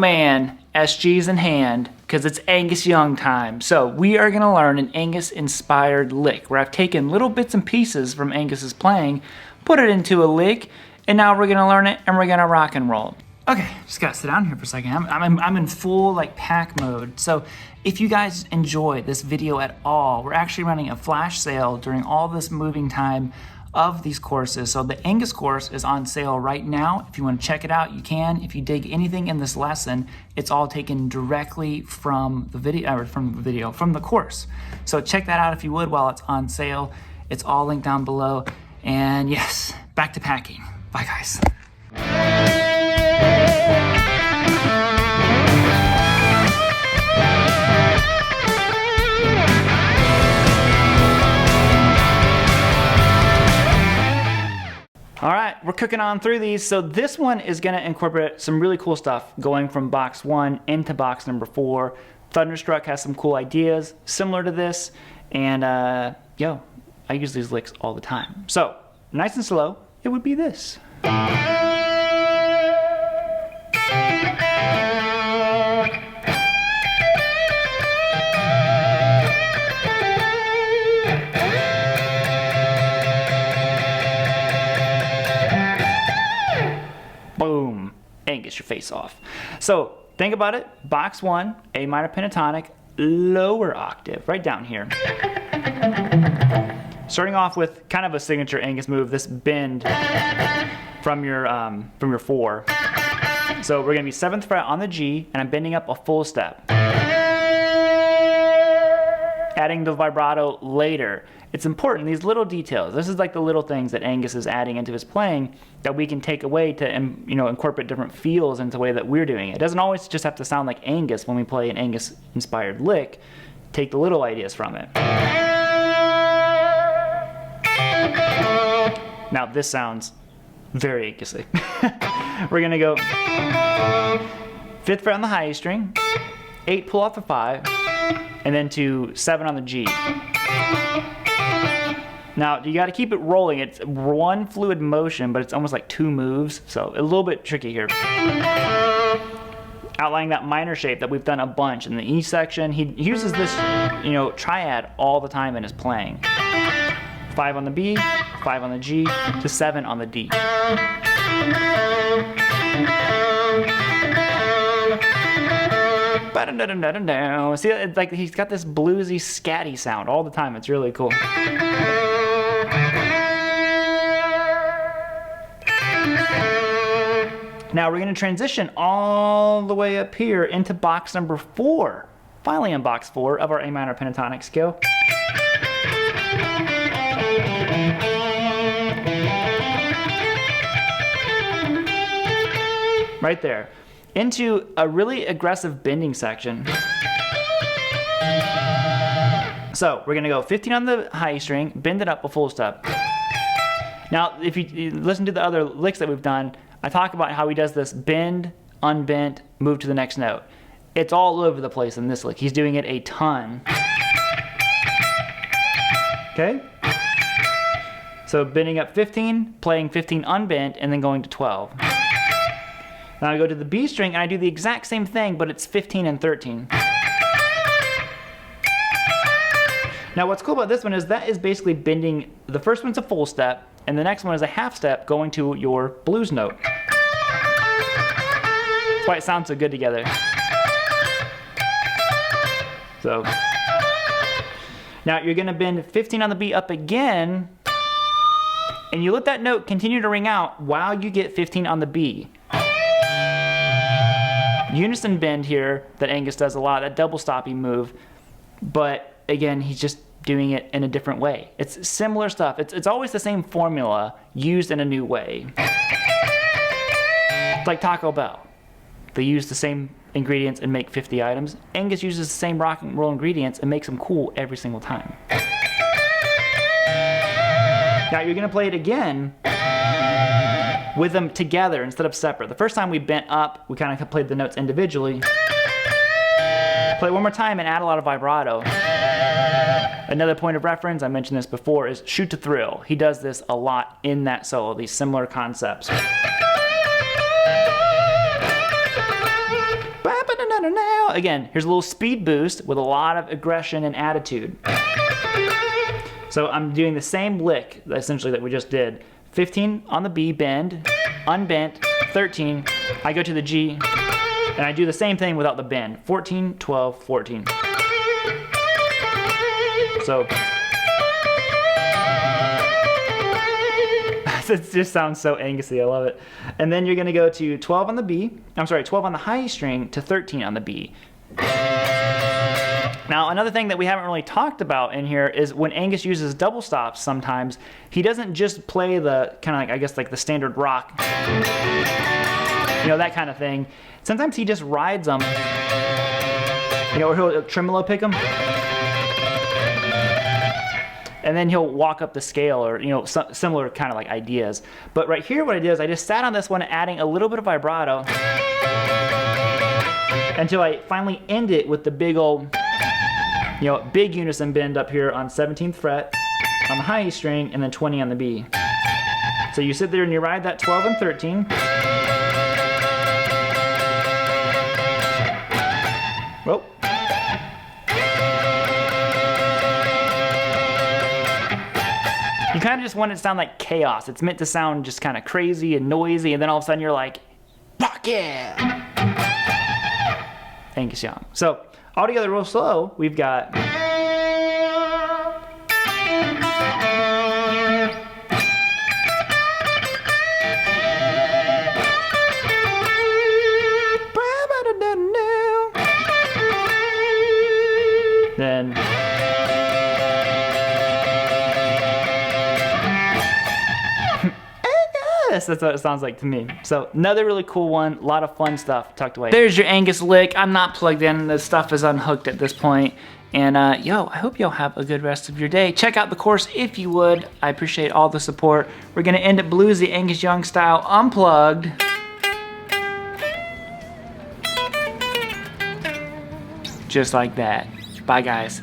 man, SG's in hand, because it's Angus Young time. So we are going to learn an Angus-inspired lick, where I've taken little bits and pieces from Angus's playing, put it into a lick, and now we're going to learn it, and we're going to rock and roll. Okay, just got to sit down here for a second. I'm in full like pack mode. So if you guys enjoy this video at all, we're actually running a flash sale during all this moving time of these courses. So the Angus course is on sale right now. If you want to check it out, you can. If you dig anything in this lesson, it's all taken directly from the video, from the course. So check that out if you would while it's on sale. It's all linked down below. And yes, back to packing. Bye guys. All right, we're cooking on through these. So this one is gonna incorporate some really cool stuff going from box 1 into box number 4. Thunderstruck has some cool ideas similar to this. And I use these licks all the time. So nice and slow, it would be this. Boom, Angus your face off. So think about it, box 1, A minor pentatonic, lower octave, right down here. Starting off with kind of a signature Angus move, this bend from your 4. So we're gonna be 7th fret on the G, and I'm bending up a full step. Adding the vibrato later. It's important, these little details. This is like the little things that Angus is adding into his playing that we can take away to incorporate different feels into the way that we're doing it. It doesn't always just have to sound like Angus when we play an Angus-inspired lick. Take the little ideas from it. Now this sounds very Angusy. We're gonna go 5th fret on the high E string, 8 pull off the 5, and then to 7 on the G. Now you got to keep it rolling. It's one fluid motion, but it's almost like 2 moves, so a little bit tricky here. Outlining that minor shape that we've done a bunch in the E section. He uses this, triad all the time in his playing. 5 on the B, 5 on the G, to 7 on the D. See, it's like he's got this bluesy, scatty sound all the time. It's really cool. Now we're going to transition all the way up here into box number 4. Finally in box 4 of our A minor pentatonic scale. Right there. Into a really aggressive bending section. So we're gonna go 15 on the high string, bend it up a full step. Now, if you listen to the other licks that we've done, I talk about how he does this bend, unbent, move to the next note. It's all over the place in this lick. He's doing it a ton. Okay? So bending up 15, playing 15 unbent, and then going to 12. Now I go to the B string and I do the exact same thing, but it's 15 and 13. Now what's cool about this one is that is basically bending, the first one's a full step, and the next one is a half step going to your blues note. That's why it sounds so good together. So, now you're gonna bend 15 on the B up again, and you let that note continue to ring out while you get 15 on the B. Unison bend here that Angus does a lot, that double stopping move, but again, he's just doing it in a different way. It's similar stuff. It's always the same formula used in a new way. It's like Taco Bell. They use the same ingredients and make 50 items. Angus uses the same rock and roll ingredients and makes them cool every single time. Now you're gonna play it again with them together instead of separate. The first time we bent up, we kind of played the notes individually. Play it one more time and add a lot of vibrato. Another point of reference, I mentioned this before, is Shoot to Thrill. He does this a lot in that solo, these similar concepts. Again, here's a little speed boost with a lot of aggression and attitude. So I'm doing the same lick, essentially, that we just did. 15 on the B, bend, unbent, 13. I go to the G, and I do the same thing without the bend. 14, 12, 14. So, it just sounds so Angusy, I love it. And then you're gonna go to 12 on the B, 12 on the high string to 13 on the B. Now, another thing that we haven't really talked about in here is when Angus uses double stops sometimes, he doesn't just play the kind of like, I guess, like the standard rock, you know, that kind of thing. Sometimes he just rides them, you know, or he'll tremolo pick them. And then he'll walk up the scale, or, you know, similar kind of like ideas. But right here, what I did is I just sat on this one, adding a little bit of vibrato until I finally end it with the big old, you know, big unison bend up here on 17th fret on the high E string, and then 20 on the B. So you sit there and you ride that 12 and 13. Whoa. You kind of just want it to sound like chaos. It's meant to sound just kind of crazy and noisy, and then all of a sudden you're like, fuck yeah! Angus Young. So, all together real slow, we've got... Then... That's what it sounds like to me. So another really cool one, a lot of fun stuff tucked away. There's your Angus lick. I'm not plugged in, the stuff is unhooked at this point. And yo, I hope y'all have a good rest of your day. Check out the course if you would. I appreciate all the support. We're gonna end it bluesy Angus Young style, unplugged. Just like that. Bye guys.